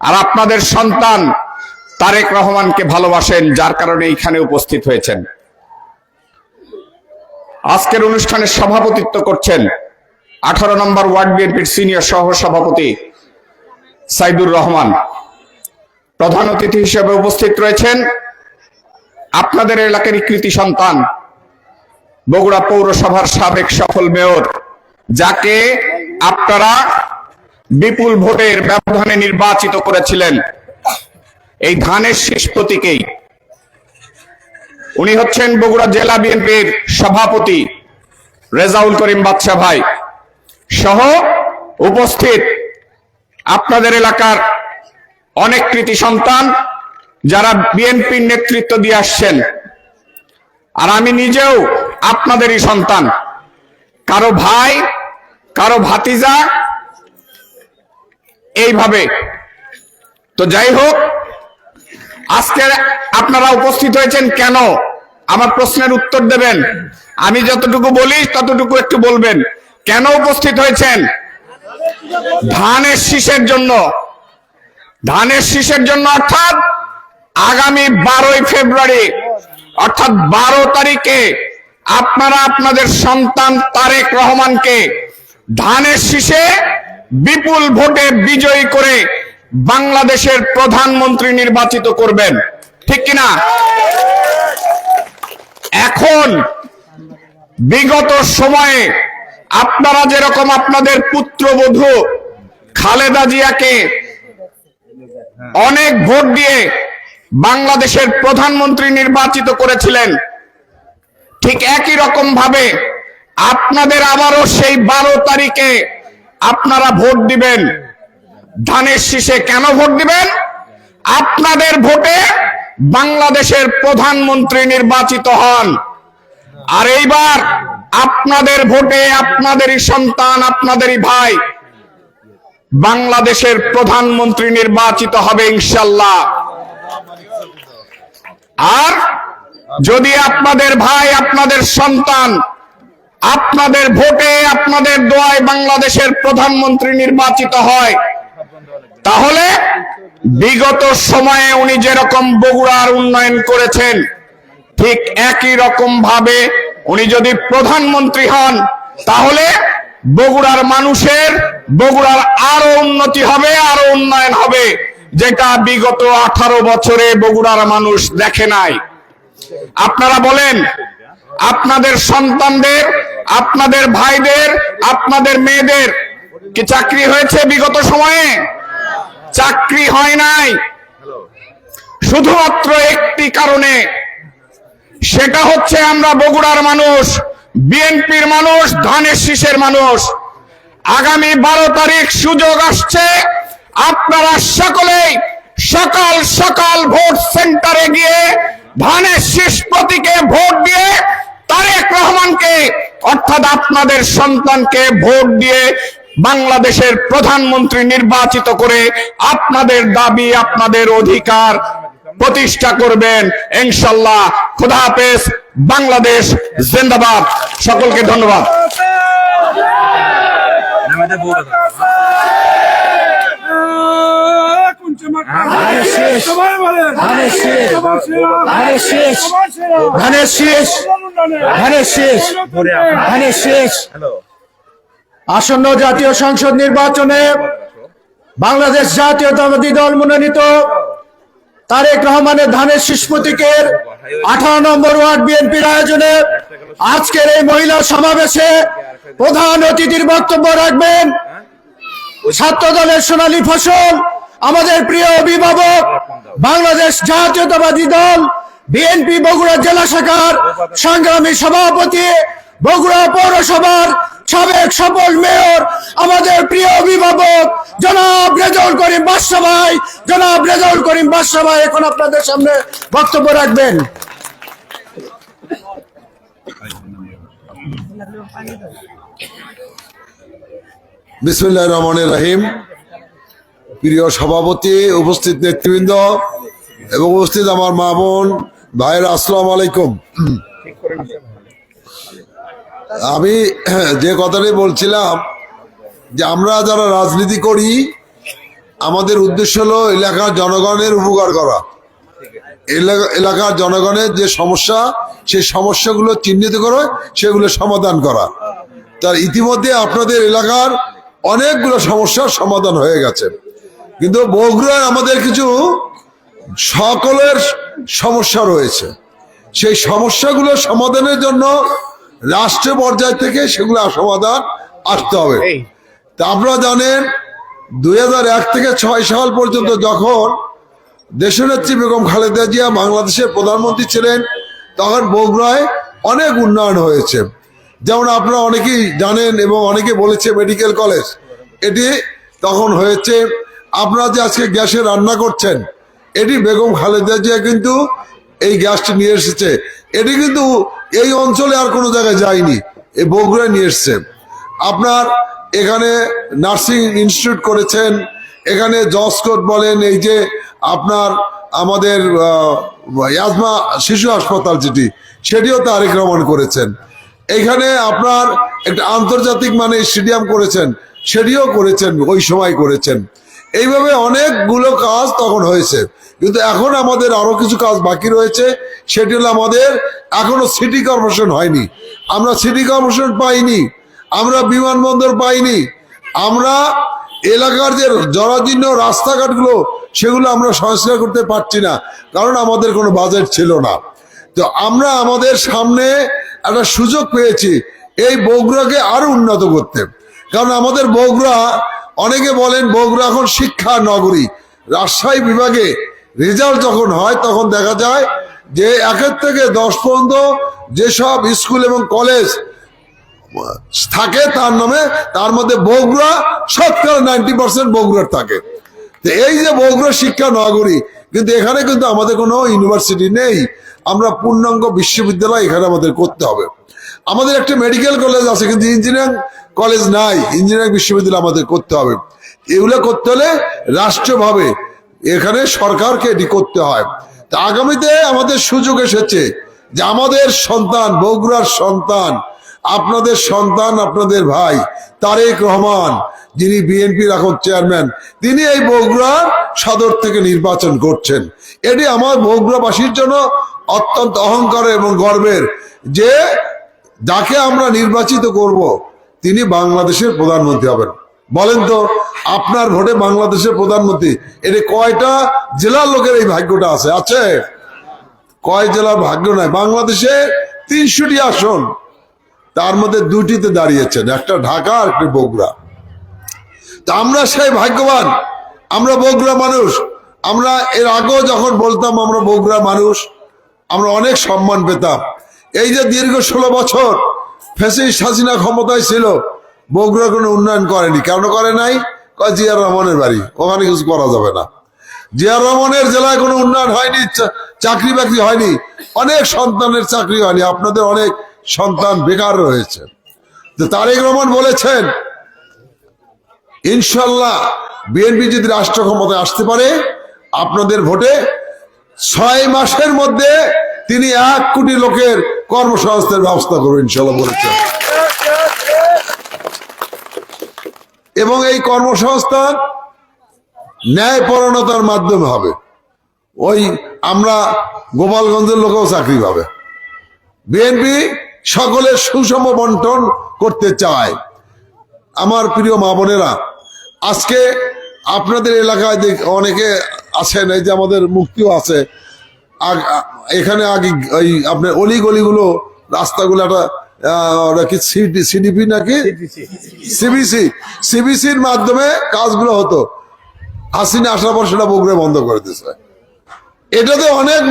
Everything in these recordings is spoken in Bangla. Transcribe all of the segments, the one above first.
আর আপনাদের সন্তান তারেক রহমানকে ভালোবাসেন, যার কারণে এইখানে উপস্থিত হয়েছেন। আজকের অনুষ্ঠানে সভাপতিত্ব করছেন 18 নম্বর ওয়ার্ড বিএনপির সিনিয়র সহ সভাপতি সাইদুর রহমান। প্রধান অতিথি হিসেবে উপস্থিত রয়েছেন আপনাদের এলাকারই কৃতি সন্তান বগুড়া পৌরসভার সাবেক সফল মেয়র, যাকে আপনারা বিপুল ভোটের ব্যবধানে নির্বাচিত করেছিলেন এই ধানের শীষ প্রতীকেই। উনি হচ্ছেন বগুড়া জেলা বিএনপির সভাপতি রেজাউল করিম বাদশা ভাই সহ উপস্থিত আপনাদের এলাকার অনেক কৃতি সন্তান যারা বিএনপির নেতৃত্ব দিয়ে আসছেন। আর আমি নিজেও আপনাদেরই সন্তান, কারো ভাই, কারো ভাতিজা, এইভাবে। তো যাই হোক, আজকে আপনারা উপস্থিত হয়েছেন কেন, আমার প্রশ্নের উত্তর দেবেন। আমি যতটুকু বলি ততটুকু একটু বলবেন। কেন উপস্থিত হয়েছেন? ধানের শীষের জন্য। ধানের শীষের জন্য, অর্থাৎ আগামী 12ই ফেব্রুয়ারি অর্থাৎ 12 তারিখে আপনারা আপনাদের সন্তান তারেক রহমানকে ধানের শীষে বিপুল ভোটে বিজয়ী করে বাংলাদেশের প্রধানমন্ত্রী নির্বাচিত করবেন, ঠিক কিনা? এখন বিগত সময়ে আপনারা যেরকম আপনাদের পুত্রবধূ খালেদা জিয়াকে অনেক ভোট দিয়ে বাংলাদেশের প্রধানমন্ত্রী নির্বাচিত করেছিলেন, ঠিক একই রকম ভাবে আপনাদের আবারও সেই 12 তারিখে আপনারা ভোট দিবেন ধানের শীষে। কেন ভোট দিবেন? আপনাদের ভোটে বাংলাদেশের প্রধানমন্ত্রী নির্বাচিত হন। আর এইবার আপনাদের ভোটে আপনাদেরই সন্তান, আপনাদেরই ভাই বাংলাদেশের প্রধানমন্ত্রী নির্বাচিত হবে ইনশাআল্লাহ। আর যদি আপনাদের ভাই, আপনাদের সন্তান আপনাদের ভোটে, আপনাদের দোয়ায় বাংলাদেশের প্রধানমন্ত্রী নির্বাচিত হয়, তাহলে বিগত সময়ে উনি যেরকম বগুড়ার উন্নয়ন করেছেন, ঠিক একই রকম ভাবে উনি যদি প্রধানমন্ত্রী হন, তাহলে বগুড়ার মানুষের, বগুড়ার আরো উন্নতি হবে, আরো উন্নয়ন হবে, যেটা বিগত 18 বছরে বগুড়ার মানুষ দেখে নাই। আপনারা বলেন, আপনাদের সন্তানদের, আপনাদের ভাইদের, আপনাদের মেয়েদের কি চাকরি হয়েছে বিগত সময়ে? চাকরি হয় নাই, শুধুমাত্র একটি কারণে, সেটা হচ্ছে আমরা বগুড়ার মানুষ, বিএনপির মানুষ, ধানের শীষের মানুষ। আগামী 12 তারিখ সুযোগ আসছে, আপনারা সকলেই সকাল সকাল ভোট সেন্টারে গিয়ে ধানের শীষ প্রতীকে ভোট দিয়ে তারেক রহমানকে অর্থাৎ আপনাদের সন্তানকে ভোট দিয়ে বাংলাদেশের প্রধানমন্ত্রী নির্বাচিত করে আপনাদের দাবি, আপনাদের অধিকার প্রতিষ্ঠা করবেন ইনশাআল্লাহ। খোদা হাফেজ, বাংলাদেশ জিন্দাবাদ। সকলকে ধন্যবাদ। আসন্ন জাতীয় সংসদ নির্বাচনে বাংলাদেশ জাতীয়তাবাদী দল মনোনীত তারেক রহমানের ধানের শীষ প্রতীকের 18 নম্বর ওয়ার্ড বিএনপির আয়োজনে আজকের এই মহিলা সমাবেশে প্রধান অতিথির বক্তব্য রাখবেন ছাত্র দলের সোনালী ফসল, আমাদের প্রিয় অভিভাবক, বাংলাদেশ জাতীয়তাবাদী দল বিএনপি বগুড়া জেলা শাখার সংগ্রামী সভাপতি, বগুড়া পৌরসভার সাবেক সফল মেয়র, আমাদের প্রিয় অভিভাবক জনাব রেজাউল করিম বাদশা ভাই। জনাব রেজাউল করিম বাদশা ভাই এখন আপনাদের সামনে বক্তব্য রাখবেন। বিসমিল্লাহির রহমানির রহিম। প্রিয় সভাপতি, উপস্থিত নেতৃবৃন্দ এবং উপস্থিত আমার মা বোন ভাইয়েরা, আসসালামু আলাইকুম। আমি যে কথাটি বলছিলাম যে আমরা যারা রাজনীতি করি, আমাদের উদ্দেশ্য হলো এলাকার জনগণের উপকার করা, এলাকার জনগণের যে সমস্যা সেই সমস্যাগুলো চিহ্নিত করে সেগুলো সমাধান করা। তার ইতিমধ্যে আপনাদের এলাকার অনেকগুলো সমস্যার সমাধান হয়ে গেছে, কিন্তু বগুড়ায় আমাদের কিছু সকলের সমস্যা রয়েছে। সেই সমস্যাগুলো সমাধানের জন্য রাষ্ট্র পর্যায় থেকে সেগুলো সমাধান আসতে হবে। তা আপনারা জানেন 2001 থেকে 6 সাল পর্যন্ত যখন দেশনেত্রী বেগম খালেদা জিয়া বাংলাদেশের প্রধানমন্ত্রী ছিলেন তখন বগুড়ায় অনেক উন্নয়ন হয়েছে। যেমন আপনারা অনেকেই জানেন এবং অনেকে বলেছে মেডিকেল কলেজ, এটি তখন হয়েছে। আপনারা যে আজকে গ্যাসে রান্না করছেন এটি বেগম খালেদা জিয়া কিন্তু এই গ্যাসটি নিয়ে এসেছে। এটি কিন্তু এই অঞ্চলে আর কোনো জায়গায় যায়নি, এই বগুড়ায় নিয়ে এসছে। আপনার এখানে নার্সিং ইনস্টিটিউট করেছেন, এখানে জসকোট বলেন, এই যে আপনার আমাদের ইয়াজমা শিশু হাসপাতাল যেটি সেটিও তারেক রহমান করেছেন। এখানে আপনার একটা আন্তর্জাতিক মানে স্টেডিয়াম করেছেন, সেটিও করেছেন, ওই সময় করেছেন। এইভাবে অনেকগুলো কাজ তখন হয়েছে, কিন্তু এখন আমাদের আরো কিছু কাজ বাকি রয়েছে। সেটি হলো আমাদের এখনো সিটি কর্পোরেশন হয়নি, আমরা সিটি কর্পোরেশন পাইনি, আমরা বিমানবন্দর পাইনি, আমরা এলাকার যে জরাজীর্ণ রাস্তাঘাটগুলো সেগুলো আমরা সংস্কার করতে পারছি না, কারণ আমাদের কোনো বাজেট ছিল না। তো আমরা আমাদের সামনে একটা সুযোগ পেয়েছি এই বগুড়াকে আরো উন্নত করতে, কারণ আমাদের বগুড়া, অনেকে বলেন বগুড়া এখন শিক্ষা নগরী। রাজশাহী বিভাগে রেজাল্ট যখন হয় তখন দেখা যায় যে 1 থেকে 10 পর্যন্ত যেসব স্কুল এবং কলেজ থাকে তার মধ্যে বগুড়া শতকরা 90% বগুড়ার থাকে। তো এই যে বগুড়া শিক্ষা নগরী, কিন্তু এখানে কিন্তু আমাদের কোনো ইউনিভার্সিটি নেই, আমরা পূর্ণাঙ্গ বিশ্ববিদ্যালয় এখানে আমাদের করতে হবে। আমাদের একটা মেডিকেল কলেজ আছে কিন্তু ইঞ্জিনিয়ারিং কলেজ নাই, ইঞ্জিনিয়ারিং বিশ্ববিদ্যালয় আমাদের করতে হবে। এগুলো করতে হলে রাষ্ট্রভাবে এখানে সরকারকে এটি করতে হয়। তা আগামীতে আমাদের সুযোগ এসেছে যে আমাদের সন্তান, বগুড়ার সন্তান, আপনাদের সন্তান, আপনাদের ভাই তারেক রহমান, যিনি বিএনপির এখন চেয়ারম্যান, তিনি এই বগুড়া সদর থেকে নির্বাচন করছেন। এটি আমার বগুড়াবাসীর জন্য অত্যন্ত অহংকার এবং গর্বের যে যাকে আমরা নির্বাচিত করব তিনি বাংলাদেশের প্রধানমন্ত্রী হবেন। বলেন তো, আপনার ভোটে বাংলাদেশের প্রধানমন্ত্রী, এটি কয়টা জেলার লোকের এই ভাগ্যটা আছে? আছে? কয় জেলার ভাগ্য নাই? বাংলাদেশে 300টি আসন, তার মধ্যে 2টিতে দাঁড়িয়েছেন, একটা ঢাকা আর একটা বগুড়া। তা আমরা সেই ভাগ্যবান, আমরা বগুড়া মানুষ। আমরা এর আগেও যখন বলতাম আমরা বগুড়া মানুষ, আমরা অনেক সম্মান পেতাম। এই যে দীর্ঘ 16 বছর ফ্যাসিস্ট হাসিনা ক্ষমতায় ছিল, বগুড়া কোনো উন্নয়ন করেনি। কেন করে নাই? জিয়া রহমানের বাড়ি, ওখানে কিছু করা যাবে না। জিয়া রহমানের জেলায় কোনো উন্নয়ন হয়নি, চাকরি বাকরি হয়নি, অনেক সন্তানের চাকরি হয়নি, আপনাদের অনেক সন্তান বেকার রয়েছে। তো তারেক রহমান বলেছেন ইনশাল্লাহ বিএনপি যদি রাষ্ট্র ক্ষমতায় আসতে পারে আপনাদের ভোটে 6 মাসের মধ্যে তিনি 1 কোটি লোকের কর্মসংস্থানের ব্যবস্থা করবেন ইনশাল্লাহ বলেছেন। এবং এই কর্মসংস্থান ন্যায়পরায়ণতার মাধ্যমে হবে। ওই আমরা গোপালগঞ্জের লোকেও চাকরি পাবে। বিএনপি সকলের সুষম বন্টন করতে চায়। আমার প্রিয় মা বোনেরা, আজকে আপনাদের এলাকায় অনেকে আছেন, এই যে আমাদের মুক্তিও আছে, এখানে আগে ওই আপনার অলিগলিগুলো রাস্তাগুলো একটা সিডিপি নাকি সিবিসির মাধ্যমে কাজগুলো হতো। হাসিনা আসার পর সেটা বগুড়া বন্ধ করে দিয়েছে। এটাতে অনেক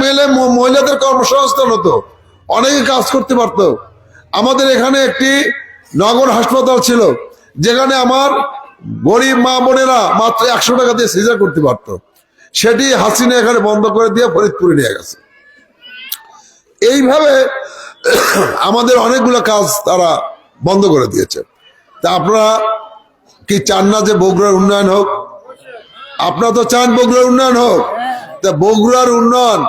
মহিলাদের কর্মসংস্থান হতো, অনেকে কাজ করতে পারত। আমাদের এখানে একটি নগর হাসপাতাল ছিল যেখানে আমার গরিব মা বোনেরা মাত্র 100 টাকা দিয়ে সিজার করতে পারত। সেটি হাসিনা এখানে বন্ধ করে দিয়ে ফরিদপুরে নিয়ে গেছে। এইভাবে আমাদের অনেকগুলো কাজ তারা বন্ধ করে দিয়েছে। তা আপনারা কি চান না যে বগুড়ার উন্নয়ন হোক? আপনারা তো চান বগুড়ার উন্নয়ন হোক। তা বগুড়ার উন্নয়ন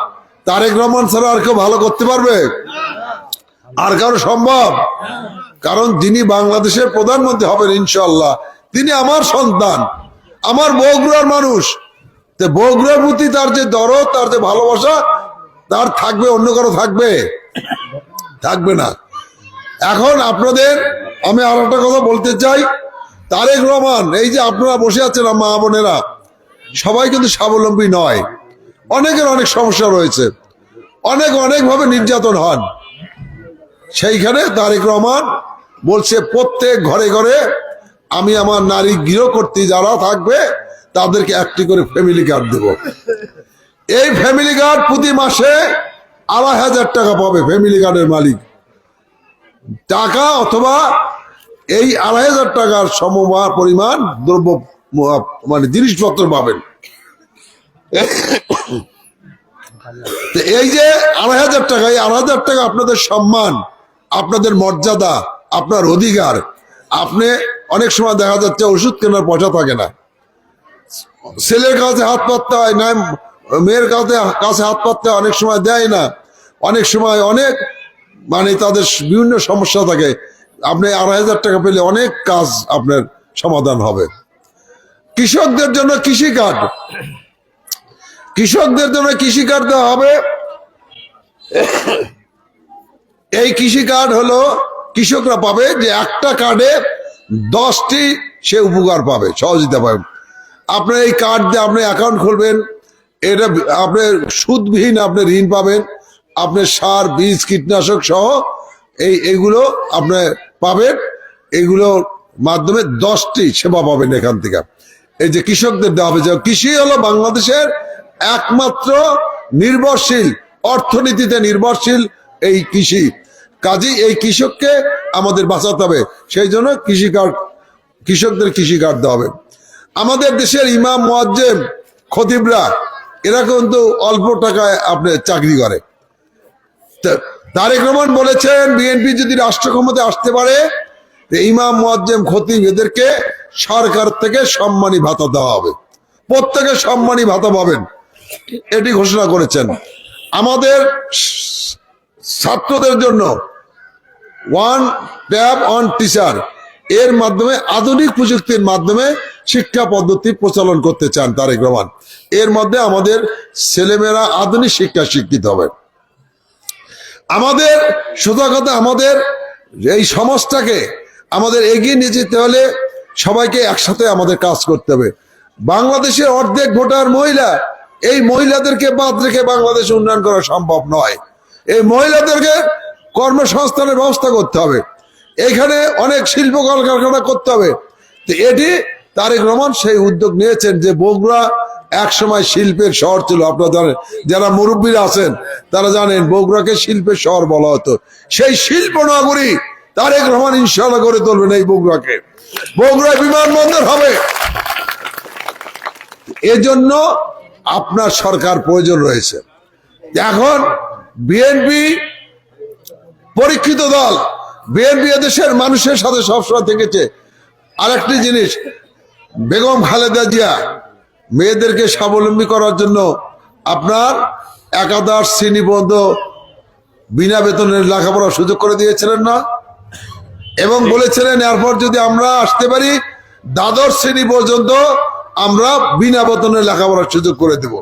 তারেক রহমান ছাড়া আর কেউ ভালো করতে পারবে? আর কারো সম্ভব? কারণ যিনি বাংলাদেশের প্রধানমন্ত্রী হবেন ইনশাআল্লাহ তিনি আমার সন্তান, আমার বগুড়ার মানুষ, তো বগুড়ার প্রতি তার যে দরদ, তার যে ভালোবাসা, তার থাকবে, অন্য কারো থাকবে না। এখন আপনাদের আমি আর একটা কথা বলতে চাই, তারেক রহমান, এই যে আপনারা বসে আছেন মা বোনেরা, সবাই কিন্তু স্বাবলম্বী নয়, অনেকের অনেক সমস্যা রয়েছে, অনেকভাবে নির্যাতন হন। সেইখানে তারেক রহমান বলছে প্রত্যেক ঘরে ঘরে আমি আমার নারী গৃহকর্ত্রী যারা থাকবে তাদেরকে একটি করে ফ্যামিলি কার্ড দেব। এই ফ্যামিলি কার্ড প্রতি মাসে ২,৫০০ টাকা পাবে ফ্যামিলি কার্ডের মালিক, টাকা অথবা এই ২,৫০০ টাকার পরিমাণ দ্রব্য মানে জিনিসপত্র পাবেন। এই যে ২,৫০০ টাকা, এই ২,৫০০ টাকা আপনাদের সম্মান, আপনাদের মর্যাদা, আপনার অধিকার। আপনি অনেক সময় দেখা যাচ্ছে ওষুধ কেনার পয়সা থাকে না, ছেলের কাছে হাত পাততে হয় না, মেয়ের কাছে হাত পাততে হয়, অনেক সময় দেয় না, অনেক সময় অনেক মানে তাদের বিভিন্ন সমস্যা থাকে। আপনি ২,৫০০ টাকা পেলে অনেক কাজ আপনার সমাধান হবে। কৃষকদের জন্য কৃষি কার্ড, কৃষকদের জন্য কৃষি কার্ড দেওয়া হবে। এই কৃষি কার্ড হলো কৃষকরা পাবে যে একটা কার্ডে 10টি সে উপকার পাবে, সহযোগিতা পাবে। আপনার এই কার্ড দিয়ে আপনি অ্যাকাউন্ট খুলবেন, এটা আপনি সুদবিহীন আপনি ঋণ পাবেন, আপনার সার, বীজ, কীটনাশক সহ এইগুলো আপনি পাবেন। এইগুলোর মাধ্যমে 10টি সেবা পাবেন এখান থেকে। এই যে কৃষকদের দেওয়া হবে, যে কৃষি হলো বাংলাদেশের একমাত্র নির্ভরশীল, অর্থনীতিতে নির্ভরশীল এই কৃষি। কাজেই এই কৃষককে আমাদের বাঁচাতে হবে, সেই জন্য কৃষি কার্ড, কৃষকদের কৃষি কার্ড দেওয়া হবে। আমাদের দেশের ইমাম, মুয়াজ্জিম, খতিবরা এরা কিন্তু অল্প টাকায় আপনি চাকরি করে। তারেক রহমান বলেছেন বিএনপি যদি রাষ্ট্র ক্ষমতায় আসতে পারে, ইমাম, মুয়াজ্জিম, খতিব এদেরকে সরকার থেকে সম্মানী ভাতা দেওয়া হবে, প্রত্যেকে সম্মানী ভাতা পাবেন, এটি ঘোষণা করেছেন। আমাদের ছাত্রদের জন্য ওয়ান ট্যাব অন টিচার, এর মাধ্যমে আধুনিক প্রযুক্তির মাধ্যমে শিক্ষা পদ্ধতি প্রচলন করতে চান তারেক রহমান। এর মধ্যে আমাদের ছেলেমেয়েরা আধুনিক শিক্ষা শিক্ষিত হবে। আমাদের সোজা কথা, আমাদের এই সমাজটাকে আমাদের এগিয়ে নিয়ে যেতে হলে সবাইকে একসাথে আমাদের কাজ করতে হবে। বাংলাদেশের অর্ধেক ভোটার মহিলা, এই মহিলাদেরকে বাদ রেখে বাংলাদেশ উন্নয়ন করা সম্ভব নয়। এই মহিলাদেরকে কর্মসংস্থানের ব্যবস্থা করতে হবে, এখানে অনেক শিল্প কলকারখানা করতে হবে। তো এটি তারেক রহমান সেই উদ্যোগ নিয়েছেন যে বগুড়া এক সময় শিল্পের শহর ছিল। আপনারা জানেন, যারা মুরব্বীরা আছেন তারা জানেন বগুড়াকে শিল্পের শহর বলা হতো। সেই শিল্প নগরী তারেক রহমান ইনশাআল্লাহ করে তুলবেন এই বগুড়াকে। বগুড়ায় বিমানবন্দর হবে, এজন্য আপনার সরকার প্রয়োজন রয়েছে। এখন বিএনপি পরীক্ষিত দল, বিএনপি এদেশের মানুষের সাথে সবসময় থেকেছে। আরেকটি জিনিস, বেগম খালেদা জিয়া মেয়েদেরকে স্বাবলম্বী করার জন্য আপনার একাদশ শ্রেণী পর্যন্ত বিনা বেতনের লেখাপড়ার সুযোগ করে দিয়েছিলেন না, এবং বলেছিলেন এরপর যদি আমরা আসতে পারি দ্বাদশ শ্রেণী পর্যন্ত আমরা বিনা বেতনের লেখাপড়ার সুযোগ করে দেব।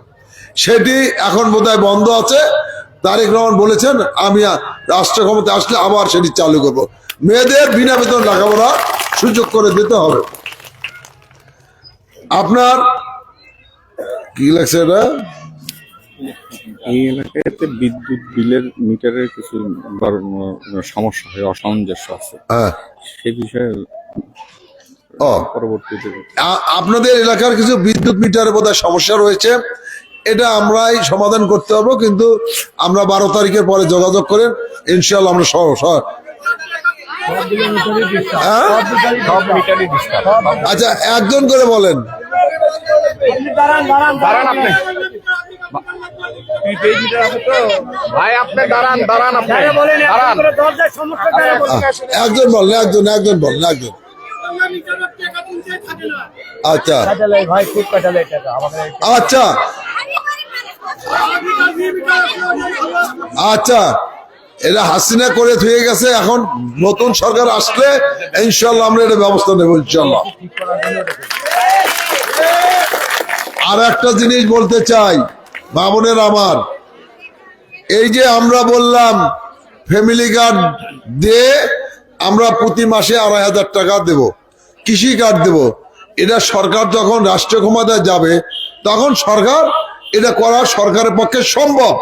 সেটি এখন বোধহয় বন্ধ আছে। তারেক রহমান বলেছেন আমি রাষ্ট্র ক্ষমতায় আসলে আবার সেটি চালু করব। মেয়েদের বিনা বেতন লেখাপড়া সুযোগ করে দিতে হবে। আপনার কি লাগছে এটা? এই এলাকাতে বিদ্যুৎ বিলের মিটারের কিছু সমস্যা হয়, অসামঞ্জস্য আছে, সে বিষয়ে পরবর্তীতে আপনাদের এলাকার কিছু বিদ্যুৎ মিটারে বোধহয় সমস্যা রয়েছে, এটা আমরাই সমাধান করতে পারবো, কিন্তু আমরা 12 তারিখের পরে যোগাযোগ করেন ইনশাআল্লাহ আমরা আচ্ছা একজন করে বলেন। একজন বলেন, একজন বলেন, একজন। আচ্ছা আচ্ছা আচ্ছা, এটা হাসিনা করে থুয়ে গেছে, এখন নতুন সরকার আসলে ইনশাআল্লাহ আমরা এটা ব্যবস্থা নেব ইনশাআল্লাহ। আর একটা জিনিস বলতে চাই, মা বোনের আমার, এই যে আমরা বললাম ফ্যামিলি কার্ড দিয়ে আমরা প্রতি মাসে 2,500 টাকা দেব, কৃষি কার্ড দেব, এটা সরকার যখন রাষ্ট্রীয় ক্ষমতায় যাবে তখন সরকার এটা করা সরকারের পক্ষে সম্ভব,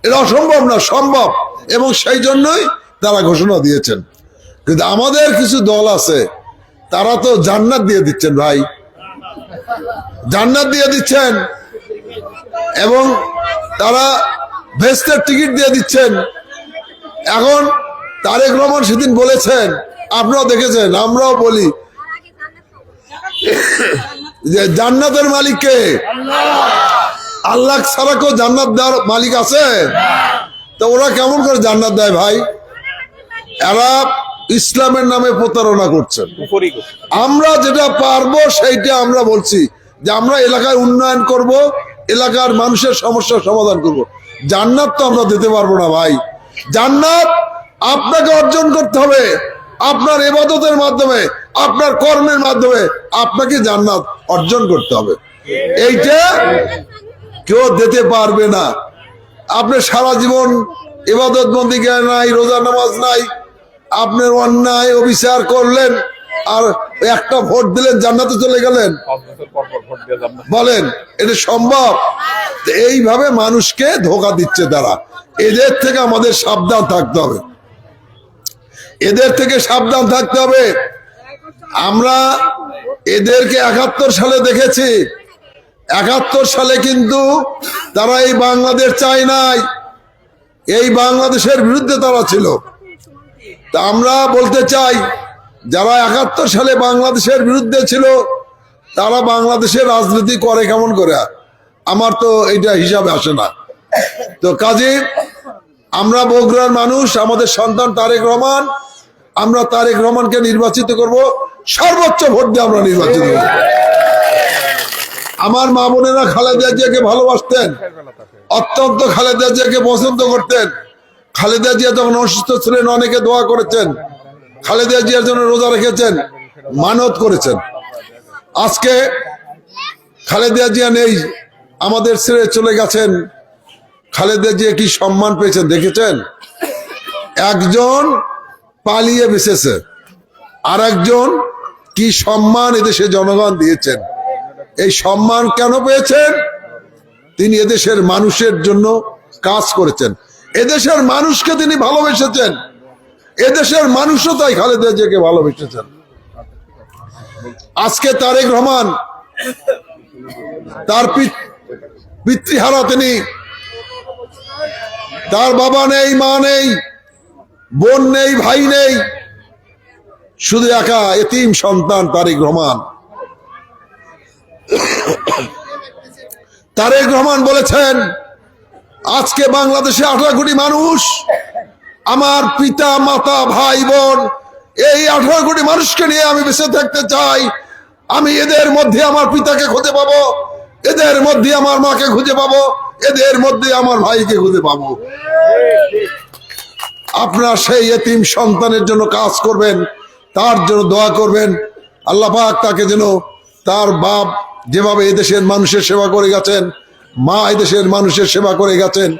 এটা অসম্ভব না, সম্ভব। এবং সেই জন্যই তারা ঘোষণা দিয়েছেন। কিন্তু আমাদের কিছু দল আছে, তারা তো জান্নাত দিয়ে দিচ্ছেন ভাই, জান্নাত দিয়ে দিচ্ছেন, এবং তারা ভেস্তের টিকিট দিয়ে দিচ্ছেন। এখন তারেক রহমান সেদিন বলেছেন, আপনারাও দেখেছেন, আমরাও বলি যে জান্নাতের মালিক কে? আল্লাহ ছাড়া কেউ জান্নাত দেওয়ার মালিক আছে? তো ওরা কেমন করে জান্নাত দেয় ভাই? এরা ইসলামের নামে প্রতারণা করছেন। আমরা যেটা পারবো সেইটা আমরা বলছি, যে আমরা এলাকায় উন্নয়ন করব, এলাকার মানুষের সমস্যার সমাধান করব। জান্নাত তো আমরা দিতে পারবো না ভাই। জান্নাত আপনাকে অর্জন করতে হবে, আপনার ইবাদতের মাধ্যমে, আপনার কর্মের মাধ্যমে আপনাকে জান্নাত অর্জন করতে হবে। এইটা কেউ দিতে পারবে না। আপনি সারা জীবন ইবাদত বন্দিগি নাই, রোজা নামাজ নাই, আপনার অন্যায় অবিচার করলেন, আর একটা ভোট দিলেন, জান্নাতে চলে গেলেন? বলেন এটা সম্ভব? এইভাবে মানুষকে ধোঁকা দিচ্ছে তারা। এদের থেকে আমাদের সাবধান থাকতে হবে, এদের থেকে সাবধান থাকতে হবে। আমরা এদেরকে 71 সালে দেখেছি। 71 সালে কিন্তু তারা এই বাংলাদেশ চায় নাই, এই বাংলাদেশের বিরুদ্ধে তারা ছিল। তা আমরা বলতে চাই, যারা 71 সালে বাংলাদেশের বিরুদ্ধে ছিল তারা বাংলাদেশের রাজনীতি করে কেমন করে? আমার তো এইটা হিসাবে আসে না। তো কাজে আমরা বগুড়ার মানুষ, আমাদের সন্তান তারেক রহমান, আমরা তারেক রহমানকে নির্বাচিত করব, সর্বোচ্চ ভোট দিয়ে আমরা নির্বাচিত করব। আমার মা বোনেরা খালেদা জিয়াকে ভালোবাসতেন, অত্যন্ত খালেদা জিয়াকে পছন্দ করতেন। খালেদা জিয়া যখন অসুস্থ ছিলেন অনেকে দোয়া করেছেন, খালেদা জিয়ার জন্য রোজা রেখেছেন, মানত করেছেন। আজকে খালেদা জিয়া নেই, আমাদের ছেড়ে চলে গেছেন। খালেদা জিয়া কি সম্মান পেয়েছেন দেখেছেন? একজন পালিয়ে বেঁচেছে, আর একজন কি সম্মান এদেশে জনগণ দিয়েছেন। এই সম্মান কেন পেয়েছেন? তিনি এদেশের মানুষের জন্য কাজ করেছেন, এদেশের মানুষকে তিনি ভালোবেসেছেন, এদেশের মানুষও তাই খালেদা জিয়াকে ভালোবেসেছেন। আজকে তারেক রহমান তার পিতৃহারা, তিনি, তার বাবা নেই, মা নেই, বোন নেই, ভাই নেই, শুধু একা এতিম সন্তান তারেক রহমান। তারেক রহমান বলেছেন, আজকে বাংলাদেশে 18 কোটি মানুষ, আমার পিতা মাতা ভাই বোন, এই 18 কোটি মানুষকে নিয়ে আমি বেঁচে থাকতে চাই। আমি এদের মধ্যে আমার পিতাকে খুঁজে পাবো, এদের মধ্যে আমার মাকে খুঁজে পাবো, এদের মধ্যে আমার ভাইকে খুঁজে পাবো। আপনারা সেই এতিম সন্তানের জন্য কাজ করবেন, তার জন্য দোয়া করবেন। আল্লাহ পাক তাকে যেন, তার বাপ যেভাবে এদেশের মানুষের সেবা করে গেছেন, মা এদেশের মানুষের সেবা করে গেছেন,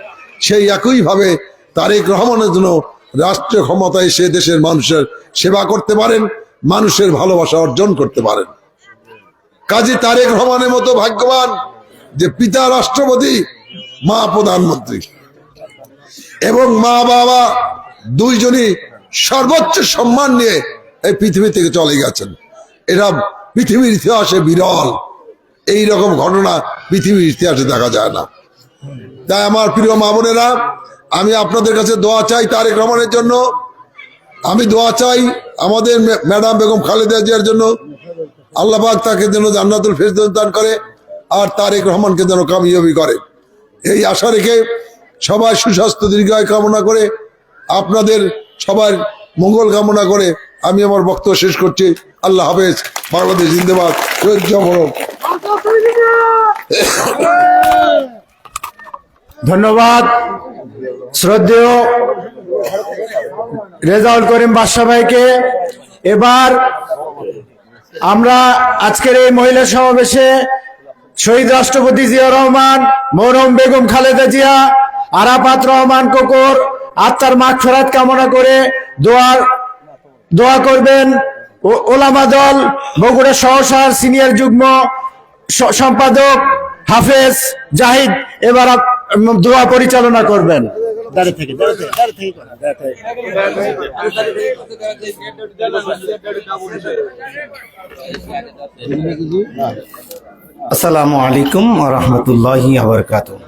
সেই একইভাবে তারেক রহমানের জন্য রাষ্ট্রীয় ক্ষমতায় সে দেশের মানুষের সেবা করতে পারেন, মানুষের ভালোবাসা অর্জন করতে পারেন। কাজী তারেক রহমানের মতো ভাগ্যবান যে পিতা রাষ্ট্রপতি, মা প্রধানমন্ত্রী, এবং মা বাবা দুইজনই সর্বোচ্চ সম্মান নিয়ে এই পৃথিবী থেকে চলে গেছেন। এটা পৃথিবীর ইতিহাসে বিরল, এই রকম ঘটনা পৃথিবীর ইতিহাসে দেখা যায় না। তাই আমার প্রিয় মা বোনেরা, আমি আপনাদের কাছে দোয়া চাই তারেক রহমানের জন্য। আমি দোয়া চাই আমাদের ম্যাডাম বেগম খালেদা জিয়ার জন্য, আল্লাহ পাক তাকে যেন জান্নাতুল ফেরদৌস দান করে, আর তারেক রহমানকে যেন কামিয়াবি করে। এই আশা রেখে সবাই সুস্বাস্থ্য দীর্ঘায়ু কামনা করে, আপনাদের সবার মঙ্গল কামনা করে আমি আমার বক্তব্য শেষ করছি। আল্লাহ হাফেজ। বাংলাদেশ জিন্দাবাদ। ধন্যবাদ শ্রদ্ধেয় রেজাউল করিম বাদশা ভাইকে। এবার আমরা আজকের এই মহিলা সমাবেশে শহীদ রাষ্ট্রপতি জিয়া রহমান, মরহুম বেগম খালেদা জিয়া, আরাফাত রহমান কোকর আত্মার মাগফিরাত কামনা করে দোয়া করবেন। ওলামা দল বগুড়া সহসার সিনিয়র যুগ্ম সম্পাদক হাফেজ জাহিদ এবার দোয়া পরিচালনা করবেন। আসসালামু আলাইকুম ওয়া রাহমাতুল্লাহি ওয়া বারাকাতুহু।